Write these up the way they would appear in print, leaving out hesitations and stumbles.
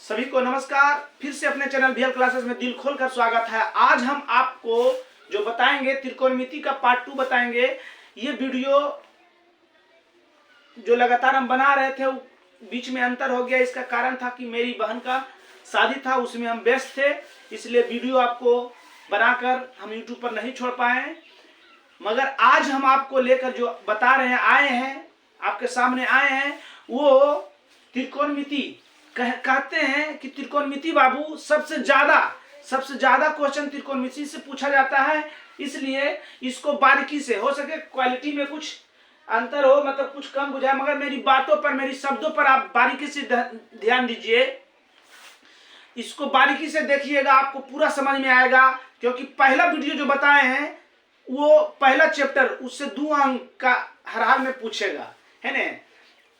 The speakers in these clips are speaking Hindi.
सभी को नमस्कार। फिर से अपने चैनल वीएल क्लासेस में दिल खोलकर स्वागत है। आज हम आपको जो बताएंगे त्रिकोणमिति का पार्ट 2 बताएंगे। ये वीडियो जो लगातार हम बना रहे थे बीच में अंतर हो गया। इसका कारण था कि मेरी बहन का शादी था, उसमें हम व्यस्त थे, इसलिए वीडियो आपको बनाकर हम यूट्यूब पर नहीं छोड़ पाए। मगर आज हम आपको लेकर जो बता रहे हैं, आए हैं, आपके सामने आए हैं, वो त्रिकोणमिति कहते हैं कि त्रिकोणमिति बाबू सबसे ज्यादा क्वेश्चन त्रिकोणमिति से पूछा जाता है। इसलिए इसको बारीकी से, हो सके क्वालिटी में कुछ अंतर हो, मतलब कुछ कम बुझाए, मगर मेरी बातों पर, मेरी शब्दों पर आप बारीकी से ध्यान दीजिए। इसको बारीकी से देखिएगा, आपको पूरा समझ में आएगा। क्योंकि पहला वीडियो जो बताए हैं वो पहला चैप्टर, उससे 2 अंक का हर हाल में पूछेगा, है ना।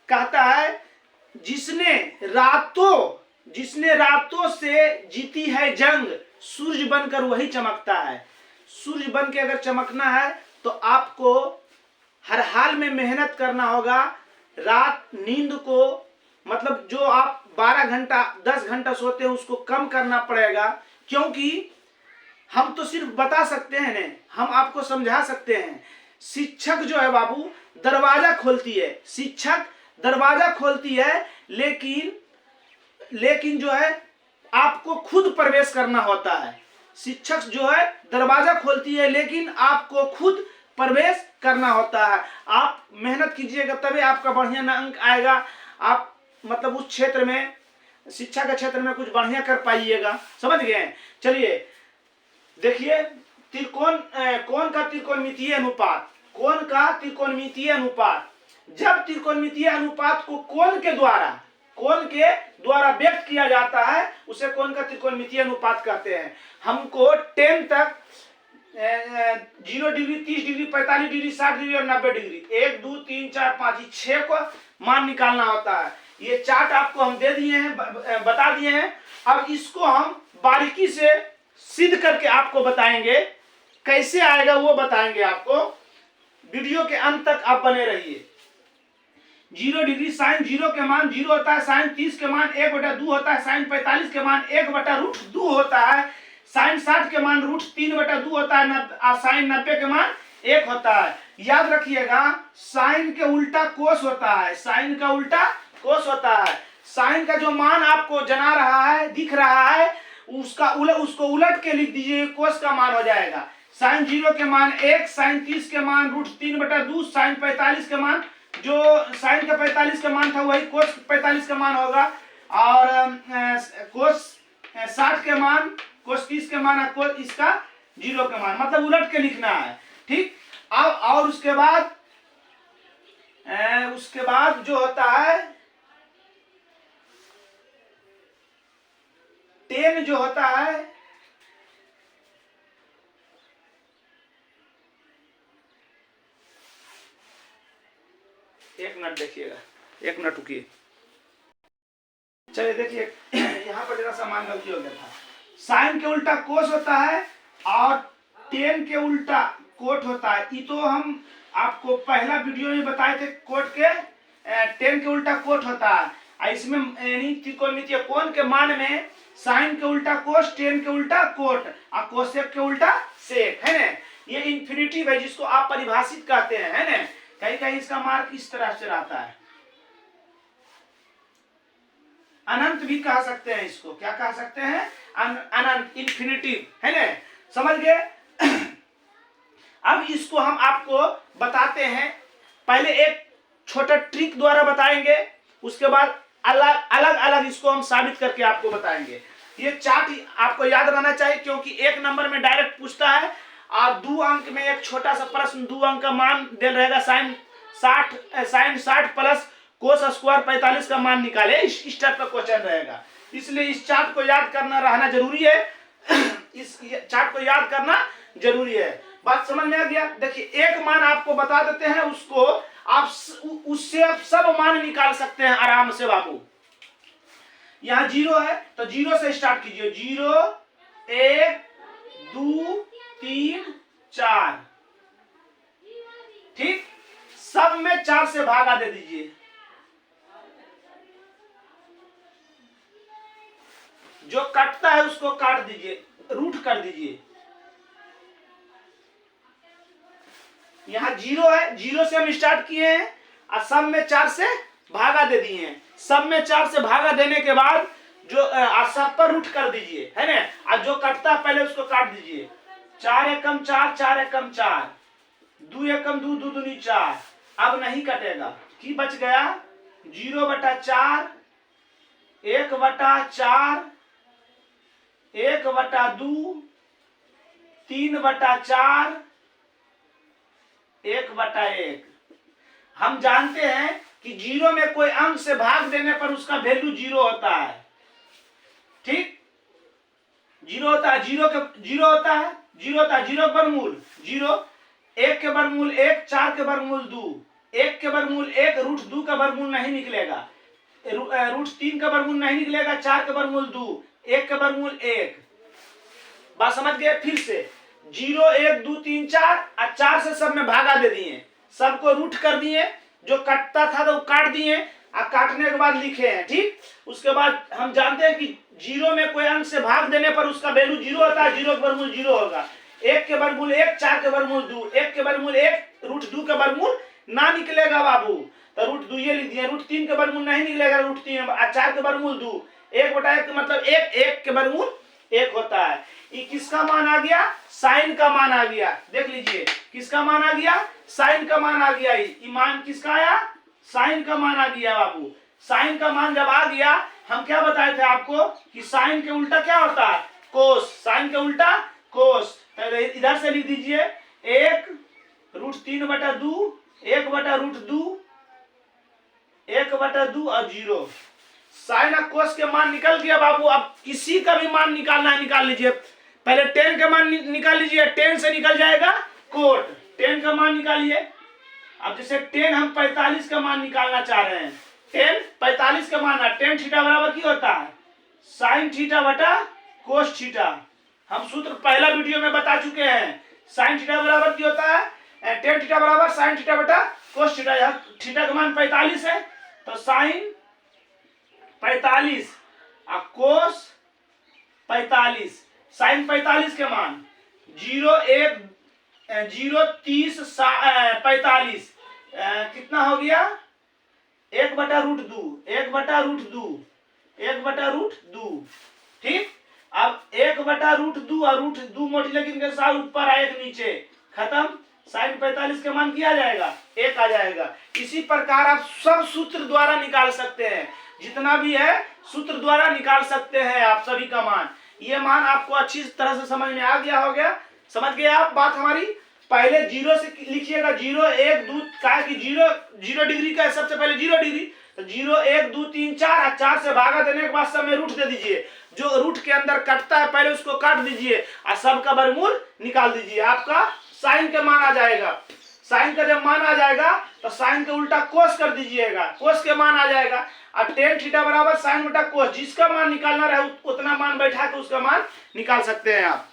कहता है जिसने रातों से जीती है जंग, सूर्य बनकर वही चमकता है। सूर्य बन के अगर चमकना है तो आपको हर हाल में मेहनत करना होगा। रात नींद को, मतलब जो आप 12 घंटा 10 घंटा सोते हैं उसको कम करना पड़ेगा। क्योंकि हम तो सिर्फ बता सकते हैं ना, हम आपको समझा सकते हैं। शिक्षक जो है बाबू दरवाजा खोलती है, शिक्षक दरवाजा खोलती है, लेकिन जो है आपको खुद प्रवेश करना होता है। शिक्षक जो है दरवाजा खोलती है, लेकिन आपको खुद प्रवेश करना होता है। आप मेहनत कीजिएगा तभी आपका बढ़िया अंक आएगा। आप मतलब उस क्षेत्र में, शिक्षा के क्षेत्र में कुछ बढ़िया कर पाइएगा। समझ गए। चलिए देखिए, कोण का त्रिकोणमितीय अनुपात। कोण का त्रिकोणमितीय अनुपात, जब त्रिकोणमितीय अनुपात को कोण के द्वारा व्यक्त किया जाता है उसे कोण का त्रिकोणमितीय अनुपात कहते हैं। हमको 10 तक 0 डिग्री, 30 डिग्री, 45 डिग्री, 60 डिग्री और 90 डिग्री, 1 2 3 4 5 6 को मान निकालना होता है। ये चार्ट आपको हम दे दिए हैं, बता दिए हैं। अब इसको हम बारीकी से सिद्ध करके आपको बताएंगे। कैसे आएगा वो बताएंगे आपको। वीडियो के अंत तक आप बने रहिए। 0 डिग्री साइन 0 के मान 0 होता है, साइन 30 के मान 1/2 होता है, साइन 45 के मान 1/√2 होता है, साइन 60 के मान √3/2 होता है, और साइन 90 के मान 1 होता है। याद रखिएगा, साइन के उल्टा कोस होता है, साइन का उल्टा कोस होता है। साइन का जो मान आपको जना रहा है, दिख रहा है, उसको उलट के लिख दीजिए, कोस का मान हो जाएगा। साइन 0 के मान 1, साइन 30 के मान √3/2, साइन 45 के मान, जो साइन का 45 का मान था वही कोस 45 का मान होगा, और कोस 60 के मान, कोस 30 के मान, कोस इसका 0 के मान, मतलब उलट के लिखना है। ठीक। अब और उसके बाद जो होता है 10 जो होता है, एक मिनट देखिएगा, एक मिनट रुकिए। चलिए देखिए, यहाँ पर जरा सामान गलती हो गया था। साइन के उल्टा कोस होता है और 10 के उल्टा कोट होता है। ये तो हम आपको पहला वीडियो में बताए थे। कोट के 10 के उल्टा कोट होता है। इसमें यानी त्रिकोणमितीय कोण के मान में साइन के उल्टा कोस, 10 के उल्टा कोट और कोसेक के उल्टा सेक, है ना। ये इंफिनिटिव है जिसको आप परिभाषित कहते हैं, है ना। कहीं कहीं इसका मार्क इस तरह से रहता है। अनंत भी कह सकते हैं इसको। क्या कह सकते हैं? अनंत, इंफिनिटिव, है ना। समझ गए। अब इसको हम आपको बताते हैं। पहले एक छोटा ट्रिक द्वारा बताएंगे, उसके बाद अलग अलग इसको हम साबित करके आपको बताएंगे। ये चार्ट आपको याद रहना चाहिए, क्योंकि 1 नंबर में डायरेक्ट पूछता है, और 2 अंक में एक छोटा सा प्रश्न, 2 अंक का मान दे रहेगा। साइन 60 प्लस कोस स्क्वायर 45 का मान निकाले, इस टाइप का क्वेश्चन रहेगा। इसलिए इस चार्ट को याद करना रहना जरूरी है। इस चार्ट को याद करना जरूरी है। बात समझ में आ गया। देखिए, एक मान आपको बता देते हैं, उसको आप उससे आप सब मान निकाल सकते हैं आराम से बाबू। यहाँ 0 है तो 0 से स्टार्ट कीजिए। 0 1 2 3 4, ठीक। सब में 4 से भागा दे दीजिए। जो कटता है उसको काट दीजिए, रूट कर दीजिए। यहाँ 0 है, 0 से हम स्टार्ट किए हैं और सब में 4 से भागा दे दिए हैं। सब में 4 से भागा देने के बाद जो सब पर रूट कर दीजिए, है ना। और जो कटता है पहले उसको काट दीजिए। 4 एकम 4, 4 एकम 4, 2 एकम 2, 2 दूनी 4। अब नहीं कटेगा, की बच गया 0/4, 1/4, 1/2, 3/4, 1/1। हम जानते हैं कि 0 में कोई अंक से भाग देने पर उसका वैल्यू 0 होता है, ठीक। 0 होता है, 0 होता है, 0 होता है, 0 के वर्गमूल 0, 1 के वर्गमूल 1, 4 के वर्गमूल 2, 1 के वर्गमूल 1, √2 का वर्गमूल नहीं निकलेगा, √3 का वर्गमूल नहीं निकलेगा, 4 के वर्गमूल 2, 1 के वर्गमूल 1। बात समझ गए। फिर से 0, 1, 2, 3, 4 और 4 से सब में भागा दे दिए, सबको रूट कर दिए, जो कटता था तो वो काट दिए और काटने के बाद लिखे हैं, ठीक। उसके बाद हम जानते हैं कि 0 में कोई अंक से भाग देने पर उसका वैल्यू 0 होता है, 0 के वर्गमूल 0 होगा। 1 के वर्गमूल 1, 4 के वर्गमूल 2, 1 के वर्गमूल 1, √2 का वर्गमूल ना निकलेगा बाबू, तो √2 ये लिख दिए। √3 के वर्गमूल नहीं निकलेगा, √3 और 4 के वर्गमूल 2, 1/1 मतलब 1, 1 के वर्गमूल 1 होता है। ये किसका मान आ गया? साइन का मान आ गया। देख लीजिए किसका मान आ गया? साइन का मान आ गया। ये मान किसका आया? साइन का मान आ गया बाबू। साइन का मान जब आ गया, हम क्या बताए थे आपको कि साइन के उल्टा क्या होता है? कोस। साइन के उल्टा कोस। इधर से लिख दीजिए 1 √3/2, 1/√2, 1/2 और 0। साइन और कोस के मान निकल गया बाबू। अब किसी का भी मान निकालना है निकाल लीजिए। पहले 10 का मान निकाल लीजिए, 10 से निकल जाएगा कोट। 10 का मान निकालिए। अब जैसे 10 हम 45 का मान निकालना चाह रहे हैं, 10 45 का मान है, tan थीटा बराबर क्या होता है? साइन थीटा बटा कोस थीटा। हम सूत्र पहला वीडियो में बता चुके हैं। साइन थीटा बराबर क्या होता है? tan थीटा बराबर साइन थीटा बटा कोस थीटा। यहाँ थीटा का मान 45 है तो साइन 45 और कोस 45। साइन 45 के मान 0, 1, 0, 30, 45 कितना हो गया? 1/√2, 1/√2, 1/√2, ठीक। अब 1/√2 और √2 मोटी लेकिन के साथ ऊपर आए एक नीचे, खत्म। साइन 45 के मान किया जाएगा 1 आ जाएगा। इसी प्रकार आप सब सूत्र द्वारा निकाल सकते हैं, जितना भी है सूत्र द्वारा निकाल सकते हैं आप सभी का मान। ये मान आपको अच्छी तरह से समझ में आ गया हो गया? समझ गए आप बात हमारी? पहले 0 से लिखिएगा, 0, 1, 2 का कि 0 डिग्री का है, सबसे पहले 0 डिग्री, तो 0, 1, 2, 3, 4 और 4 से भागा देने के बाद सब में रूट दे दीजिए। जो रूट के अंदर कटता है पहले उसको काट दीजिए और सब का वर्गमूल निकाल दीजिए। आपका साइन का मान आ जाएगा। साइन का जब मान आ जाएगा तो साइन के उल्टा कोस कर दीजिएगा, कोस के मान आ जाएगा। और tan थीटा बराबर साइन बटा कोस, जिसका मान निकालना रहे उतना मान बैठा के उसका मान निकाल सकते हैं आप।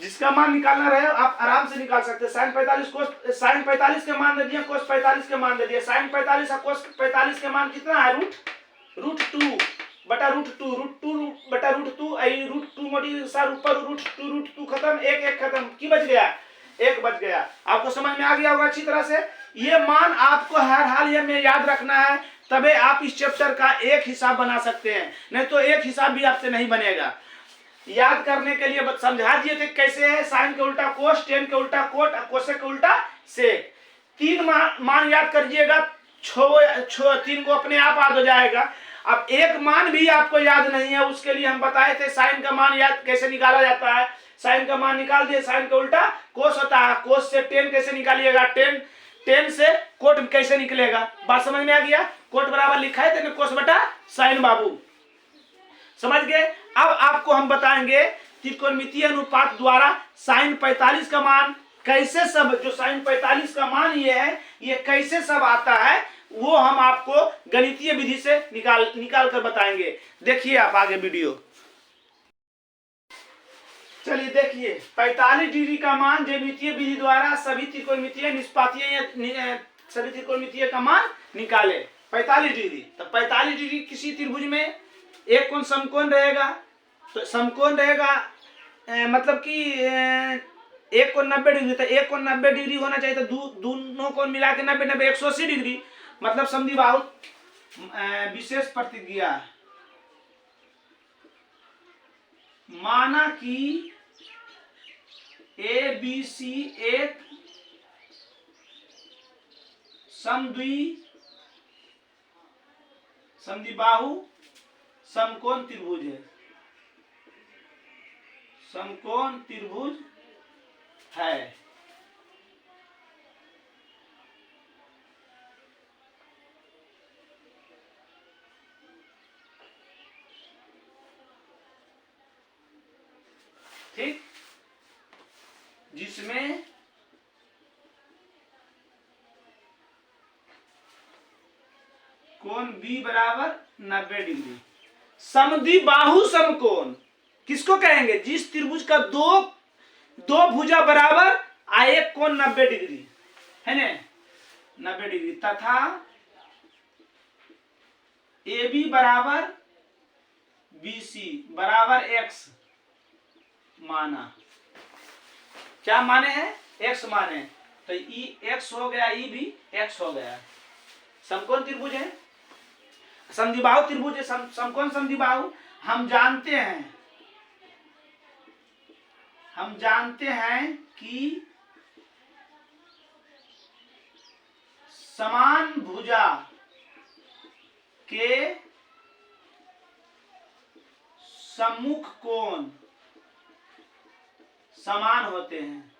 जिसका मान निकालना रहे आप आराम से निकाल सकते हैं। साइन 45 कोस, साइन 45 के मान दे दिया, कोस 45 के मान दे दिया। साइन 45 और कोस 45 के मान कितना है? √2 बटा √2, √2 बटा √2, √2 मोटी सार ऊपर √2 खत्म, 1 1 खत्म, की बच गया? 1 बच गया। आपको समझ में आ गया होगा अच्छी तरह से। ये मान आपको हर हाल ये में याद रखना है, तबे आप इस चैप्टर का एक हिसाब बना सकते हैं, नहीं तो एक हिसाब भी आपसे नहीं बनेगा। याद करने के लिए समझा दिए थे कैसे है। साइन के उल्टा कोस, tan के उल्टा कोट, कोसेक के उल्टा सेक। 3 मान याद करिएगा, 3 को अपने आप याद हो जाएगा। अब एक मान भी आपको याद नहीं है, उसके लिए हम बताए थे साइन का मान याद कैसे निकाला जाता है। साइन का मान निकाल दिए, साइन का उल्टा कोस होता है। कोस से tan कैसे निकालिएगा? tan से कोट कैसे निकलेगा? बात समझ में आ गया? कोट बराबर लिखा है tan कोस बटा साइन बाबू, समझ गए? अब आपको हम बताएंगे त्रिकोणमितीय अनुपात द्वारा साइन 45 का मान कैसे सब, जो साइन 45 का मान ये है, ये कैसे सब आता है, वो हम आपको गणितीय विधि से निकाल कर बताएंगे। देखिए आप आगे वीडियो। चलिए देखिए, 45 डिग्री का मान ज्यामितीय विधि द्वारा सभी त्रिकोणमितीय निष्पातीय सभी त्रिकोणमितीय का मान निकाले। 45 डिग्री। तो 45 डिग्री किसी त्रिभुज में एक कोण समकोण रहेगा, तो समकोण रहेगा मतलब कि एक कोण 90 डिग्री, तो एक कोण 90 डिग्री होना चाहिए, तो दोनों कोण मिला के 90 90 180 डिग्री, मतलब समद्विबाहु विशेष प्रतिज्ञा। माना कि ए बी सी एक समद्विबाहु समकोण त्रिभुज है, समकोण त्रिभुज है। ठीक, जिसमें कोण बी बराबर 90 डिग्री। समद्विबाहु समकोण किसको कहेंगे? जिस त्रिभुज का दो भुजा बराबर आ एक कोण 90 डिग्री है ना, 90 डिग्री, तथा ए बी बराबर बी सी बराबर एक्स माना। क्या माने हैं? एक्स माने, तो ई एक्स हो गया, ई भी एक्स हो गया। समकोण त्रिभुज है, समद्विबाहु त्रिभुज है, समकोण समद्विबाहु। हम जानते हैं कि समान भुजा के सम्मुख कोण समान होते हैं।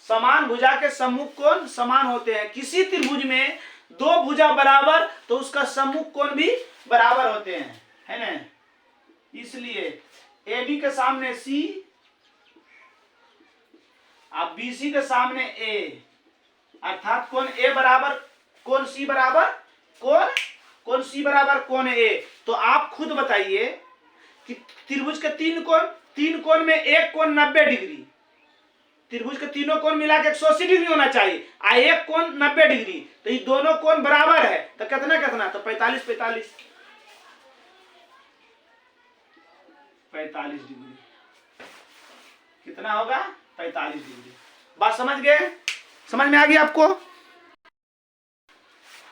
समान भुजा के सम्मुख कोण समान होते हैं। किसी त्रिभुज में दो भुजा बराबर तो उसका सम्मुख कोण भी बराबर होते हैं, है ना। इसलिए ए बी के सामने सी, अब बी सी के सामने ए, अर्थात कोण ए बराबर कोण सी बराबर कोण सी बराबर कोण ए। तो आप खुद बताइए कि त्रिभुज के तीन कोण में एक कोण 90 डिग्री, त्रिभुज के तीनों कोण मिला के 180 डिग्री होना चाहिए, आ एक कोण 90 डिग्री, तो ये दोनों कोण बराबर है, तो कितना तो 45 डिग्री। कितना होगा? 45 डिग्री। बात समझ गए? समझ में आ गई आपको?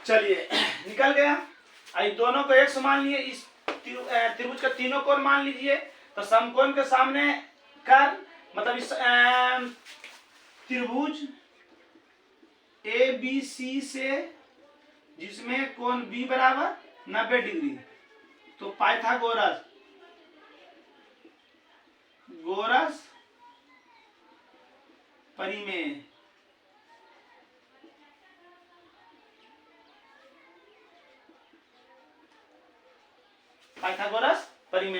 चलिए, निकल गया। आई दोनों को एक समान लिए, इस त्रिभुज का तीनों कोण मान लीजिए, तो समकोण के सामने कर, मतलब इस त्रिभुज ए बी सी से जिसमें कोण बी बराबर 90 डिग्री, तो पाइथागोरस परिमेय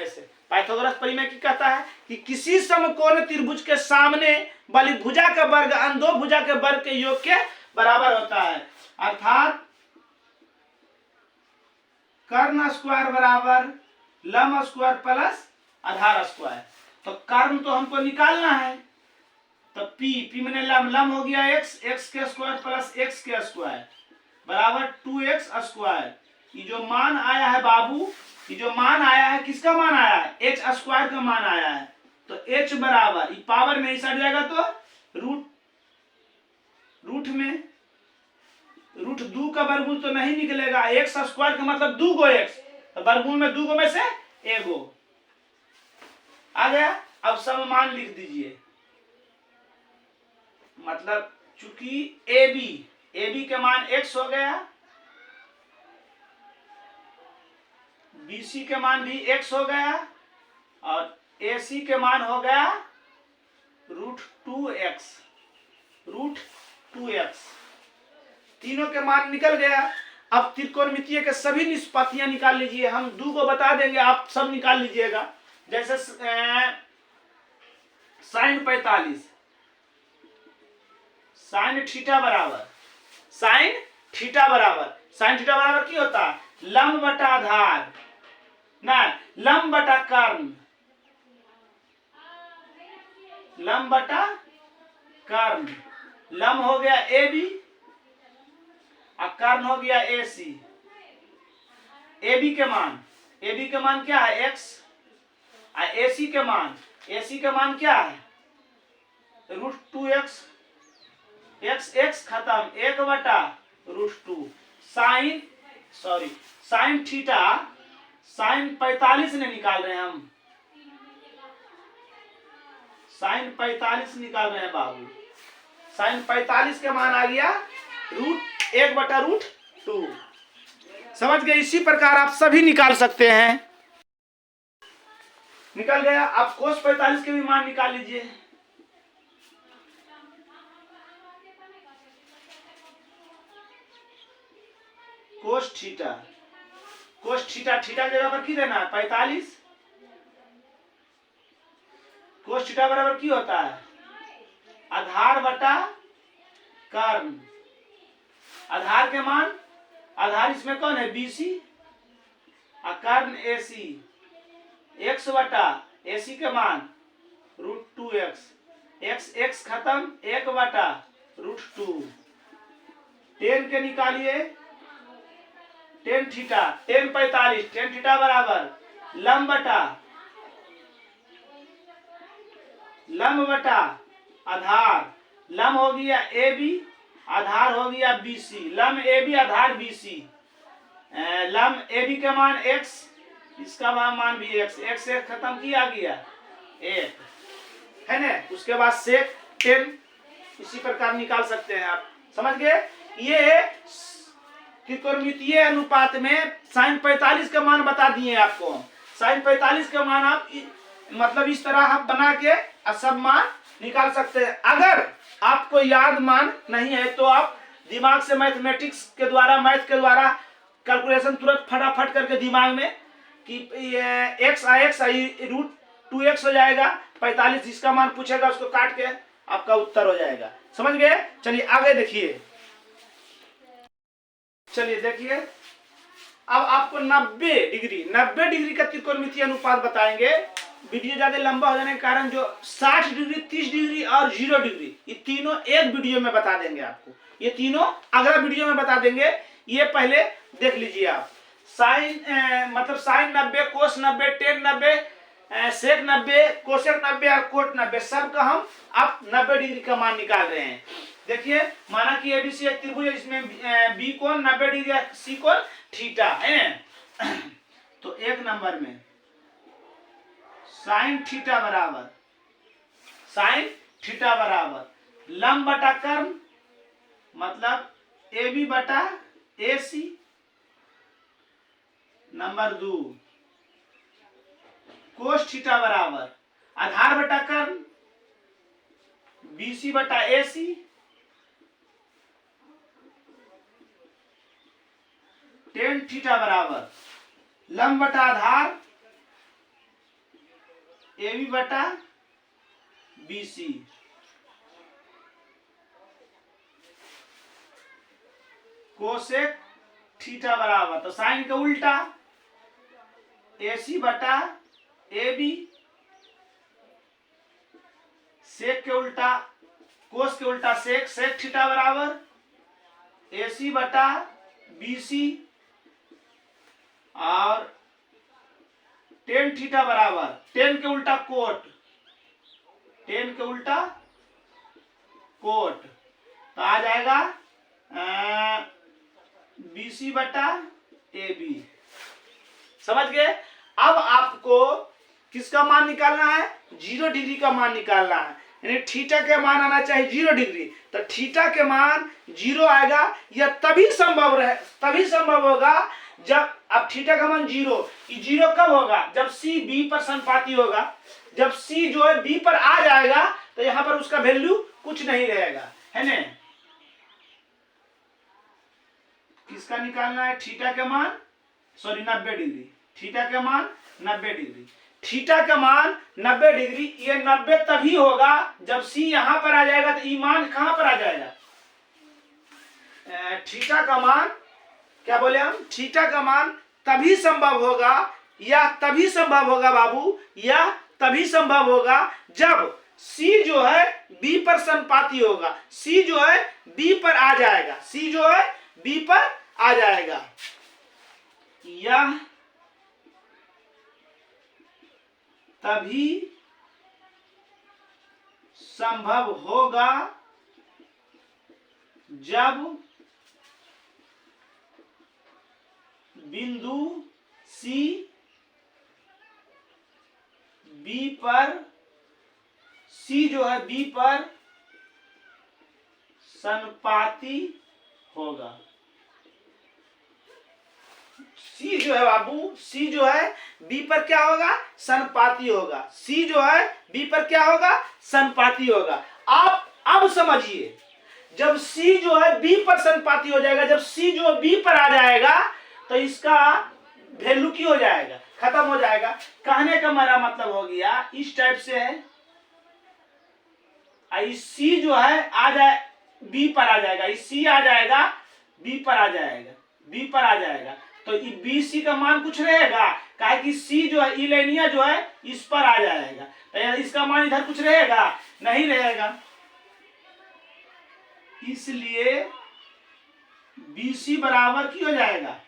से पाइथागोरस परिमेय की कहता है कि किसी समकोण त्रिभुज के सामने वाली भुजा का वर्ग अन्य दो भुजा के वर्ग के योग के बराबर होता है। अर्थात कर्ण स्क्वायर बराबर लंब स्क्वायर प्लस आधार स्क्वायर। तो कर्ण तो हमको निकालना है, तो पी मैंने लंब हो गया एक्स के स्क्वायर प्लस एक्स के स्क्वायर बराबर 2x स्क्वायर। ये जो मान आया है बाबू, ये जो मान आया है किसका मान आया है? एच स्क्वायर का मान आया है। तो एच बराबर ये पावर में सट जाएगा, तो रूट 2 का वर्गमूल तो नहीं निकलेगा, एक्स स्क्वायर का मतलब 2 गो एक्स, तो वर्गमूल में 2 गो में से एगो आ गया। अब सब मान लिख दीजिए, मतलब चूंकि ए बी के मान x हो गया, BC के मान भी x हो गया, और AC के मान हो गया रूट 2x। तीनों के मान निकल गया। अब त्रिकोणमितीय के सभी निष्पत्तियां निकाल लीजिए, हम 2 को बता देंगे, आप सब निकाल लीजिएगा। जैसे साइन 45, साइन थीटा बराबर की होता है? लंब बटा आधार, ना लंब बटा कर्ण, लंब हो गया AB और कर्ण हो गया AC। AB के मान क्या है x, और AC के मान क्या है √2x। x खत्म, 1/√2। साइन थीटा, साइन 45 ने निकाल रहे हैं हम, साइन 45 निकाल रहे हैं बाबू। साइन 45 का मान आ गया √1/√2। समझ गए? इसी प्रकार आप सभी निकाल सकते हैं। निकल गया। आप कोस 45 के भी मान निकाल लीजिए। कोस थीटा थीटा जगह पर की देना है 45। कोस थीटा बराबर की होता है आधार बटा कर्ण। आधार के मान, आधार इसमें कौन है BC, और कर्ण AC। x बटा AC के मान √2x। x खत्म, 1/√2। टेन के निकालिए, tan theta, ten 45, tan theta बराबर लंब बटा आधार। लंब हो गया AB, आधार हो गया BC। लंब AB, आधार BC। लंब AB के मान x, इसका मान भी x। x खत्म किया गया 1 है ना। उसके बाद सेक 10 इसी प्रकार निकाल सकते हैं आप। समझ गए? ये त्रिकोणमितीय अनुपात में साइन 45 का मान बता दिए आपको। साइन 45 का मान आप मतलब इस तरह आप बना के सब मान निकाल सकते हैं। अगर आपको याद मान नहीं है तो आप दिमाग से मैथमेटिक्स के द्वारा, मैथ के द्वारा कैलकुलेशन तुरंत फटाफट करके दिमाग में कि x √2x हो जाएगा। 45 जिसका मान पूछेगा उसको काट के आपका उत्तर हो जाएगा। समझ गए? चलिए आगे देखिए। चलिए देखिए, अब आपको 90 डिग्री का त्रिकोणमितीय अनुपात बताएंगे। वीडियो ज्यादा लंबा हो जाने के कारण जो 60 डिग्री, 30 डिग्री और 0 डिग्री, ये तीनों एक वीडियो में बता देंगे आपको। ये तीनों अगला वीडियो में बता देंगे। ये पहले देख लीजिए आप। साइन मतलब साइन 90, कोस 90, टेन 90, सेक 90, कोसेक 90 और कोट 90, सब का हम अब 90 डिग्री का मान निकाल रहे हैं। देखिए, माना कि ABC एक त्रिभुज है, इसमें B कोण 90 डिग्री, C कोण थीटा है। तो एक नंबर में साइन थीटा बराबर लंब बटा कर्ण, मतलब AB बटा AC। नंबर 2 कोस थीटा बराबर आधार बटा कर्ण BC बटा AC। टेन थीटा बराबर लंब बटा आधार AB बटा BC। कोसेक थीटा बराबर, तो साइन का उल्टा AC बटा AB, सेक के उल्टा, कोस के उल्टा सेक, सेक थीटा बराबर AC बटा BC, और टेन थीटा बराबर टेन के उल्टा कोट, टेन के उल्टा कोट, तो आ जाएगा BC बटा AB। समझ गए? अब आपको किसका मान निकालना है? 0 डिग्री का मान निकालना है। यानी थीटा के मान आना चाहिए 0 डिग्री। तो थीटा के मान 0 आएगा। यह तभी संभव होगा जब, अब थीटा का मान 0, ये 0 कब होगा? जब C B पर संपाती होगा। जब C जो है B पर आ जाएगा तो यहां पर उसका वैल्यू कुछ नहीं रहेगा, है ना। किसका निकालना है? थीटा के मान 90 डिग्री। थीटा के मान 90 डिग्री। थीटा का मान 90 डिग्री। ये 90 तभी होगा जब C यहां पर आ जाएगा। तो ये मान कहां पर आ जाएगा? थीटा का मान, क्या बोले हम? थीटा का मान तभी संभव होगा, या तभी संभव होगा बाबू, या तभी संभव होगा जब C जो है B पर संपाती होगा। C जो है B पर आ जाएगा। C जो है बी पर आ जाएगा। यह तभी संभव होगा जब बिंदु सी बी पर, सी जो है बी पर संपाती होगा। सी जो है बाबू, सी जो है बी पर क्या होगा, संपाती होगा। सी जो है बी पर क्या होगा, संपाती होगा। आप अब समझिए, जब सी जो है बी पर संपाती हो जाएगा, जब सी जो बी पर आ जाएगा तो इसका वैल्यू की हो जाएगा, खत्म हो जाएगा। कहने का मेरा मतलब हो गया इस टाइप से है, सी जो है आ जाए बी पर आ जाएगा, सी आ जाएगा बी पर आ जाएगा, बी पर आ जाएगा तो बी सी का मान कुछ रहेगा, काहे कि सी जो है इलेनिया जो है इस पर आ जाएगा, तो इसका मान इधर कुछ रहेगा, नहीं रहेगा। इसलिए बी सी बराबर की हो जाएगा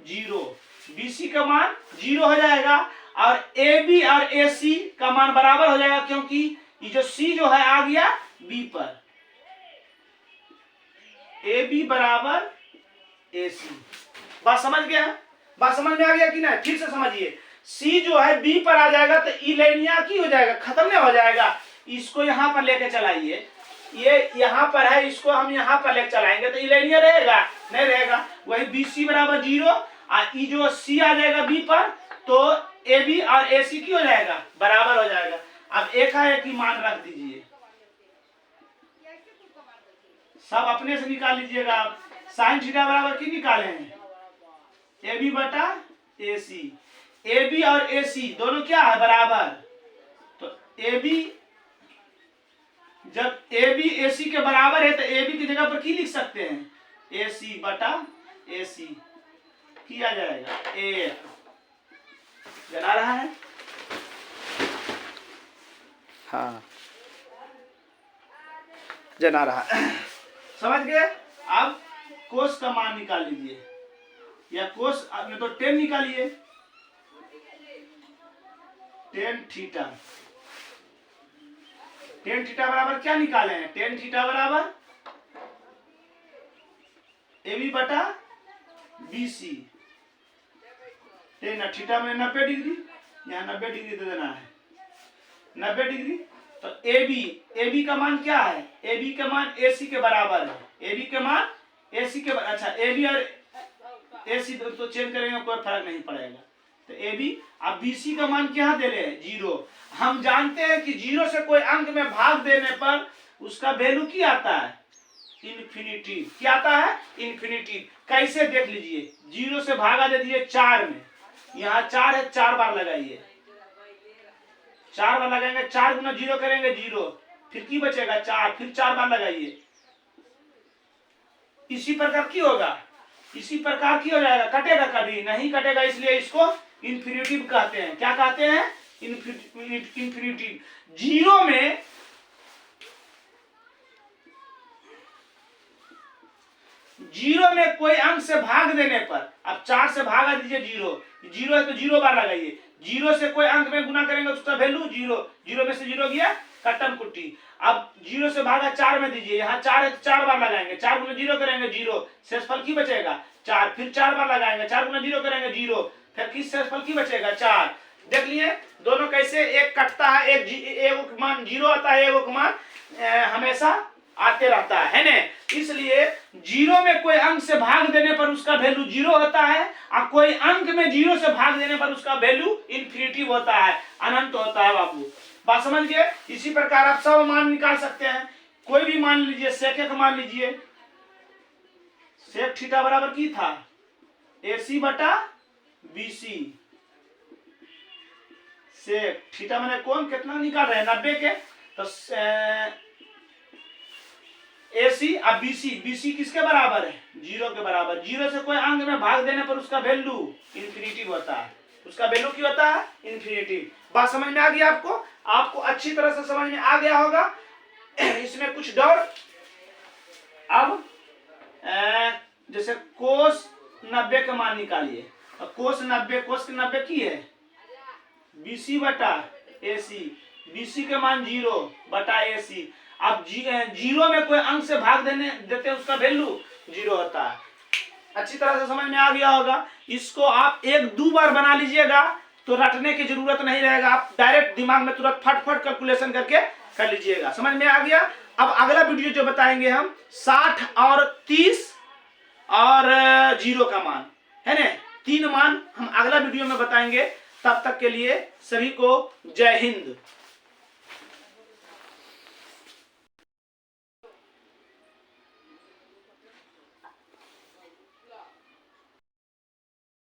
0, बी सी का मान 0 हो जाएगा और ए बी और ए सी का मान बराबर हो जाएगा, क्योंकि ये जो सी जो है आ गया बी पर। ए बी बराबर ए सी। बात समझ गया, बात समझ में आ गया कि नहीं? फिर से समझिए, सी जो है बी पर आ जाएगा तो इलेनिया की हो जाएगा, खत्म नहीं हो जाएगा। इसको यहां पर लेके चलाइए, ये यहां पर है, इसको हम यहां पर लेके चलाएंगे तो इलेनिया रहेगा, नहीं रहेगा। वही बी सी बराबर 0 और ई जो सी आ जाएगा बी पर तो ए बी और ए सी की हो जाएगा, बराबर हो जाएगा। अब एक ही मान रख दीजिए, सब अपने से निकाल लीजिएगा। आप साइन थीटा बराबर की निकाले हैं, ए बी बटा ए सी। ए बी और ए सी दोनों क्या है, बराबर। तो ए बी, जब ए बी ए सी के बराबर है तो ए बी की जगह पर की लिख सकते हैं, ए सी बटा ए सी किया जाएगा, ए जना रहा है। हाँ जना रहा है, समझ गए। अब कोस का मान निकाल लीजिए, या कोस आपने तो 10 निकालिए, 10 थीटा। 10 थीटा बराबर क्या निकाले हैं, 10 थीटा बराबर ए बी बटा बी सी। 10 थीटा में 90 डिग्री, यहाँ 90 डिग्री दे देना है, 90 डिग्री। तो ए बी का मान क्या है, ए बी का मान ए सी के बराबर है, ए बी का मान ए सी के, अच्छा ए बी और ए सी तो चेंज करेंगे कोई फर्क नहीं पड़ेगा। तो ए बी, अब बी सी का मान क्या दे रहे हैं, 0। हम जानते हैं कि 0 से कोई अंक में भाग देने पर उसका वैल्यू क्या आता है, इन्फिनिटी। क्या आता है, इन्फिनिटी। कैसे देख लीजिए, 0 से भागा दे दिए 4 में, यहाँ 4 है, 4 बार लगाइए, 4 बार लगाएंगे, 4 गुना 0 करेंगे 0, फिर की बचेगा 4, फिर 4 बार लगाइए। इसी प्रकार की होगा, इसी प्रकार की हो जाएगा, कटेगा कभी नहीं कटेगा, इसलिए इसको इन्फिनिटिव कहते हैं। क्या कहते हैं, इन्फिनिटिव। 0 में कोई अंक से भाग देने पर, अब 4 से भागा दीजिए 0 है तो 0 बार लगाइए। 0 से कोई अंक में गुना करेंगे उसका वैल्यू 0, 0 में से 0 गया कट्टम कुट्टी। अब 0 से भागा 4 में दीजिए, यहाँ 4 है तो 4 बार लगाएंगे, 4 गुना 0 करेंगे 0, शेषफल की बचेगा 4, फिर 4 बार लगाएंगे, 4 गुना 0 करेंगे 0, फिर किस शेषफल की बचेगा 4। देख लिए दोनों कैसे, एक कटता है, एक मान 0 आता है, एक मान हमेशा आते रहता है ना। इसलिए 0 में कोई अंक से भाग देने पर उसका वैल्यू 0 होता है, और कोई अंक में 0 से भाग देने पर उसका वैल्यू इन्फिनिटिव होता है, अनंत होता है। बाबू बात समझ गए। इसी प्रकार आप सब मान निकाल सकते हैं, कोई भी मान लीजिए, सेक का मान लीजिए, सेक थीटा बराबर की था ए सी बटा बी सी। सेक थीटा मैंने कौन कितना निकाल रहे हैं, 90 के, तो ए सी अब बी सी किसके बराबर है, 0 के बराबर। 0 से कोई अंक में भाग देने पर उसका वैल्यू इन्फिनिटिव होता है, उसका वैल्यू क्या होता है, इन्फिनिटिव। बात समझ में आ गई आपको, आपको अच्छी तरह से समझ में आ गया होगा, इसमें कुछ डाउट। अब जैसे कोस 90 का मान निकालिए, और कोस की 90 की है BC बटा AC, BC के मान 0 बटा AC। अब जीरो में कोई अंक से भाग देते हैं, उसका वैल्यू 0 होता है। अच्छी तरह से समझ में आ गया होगा। इसको आप 1-2 बार बना लीजिएगा तो रटने की जरूरत नहीं रहेगा, आप डायरेक्ट दिमाग में तुरंत फट कैलकुलेशन करके कर लीजिएगा। समझ में आ गया। अब अगला वीडियो जो बताएंगे हम 60 और 30 और 0 का मान है ना, 3 मान हम अगला वीडियो में बताएंगे। तब तक के लिए सभी को जय हिंद।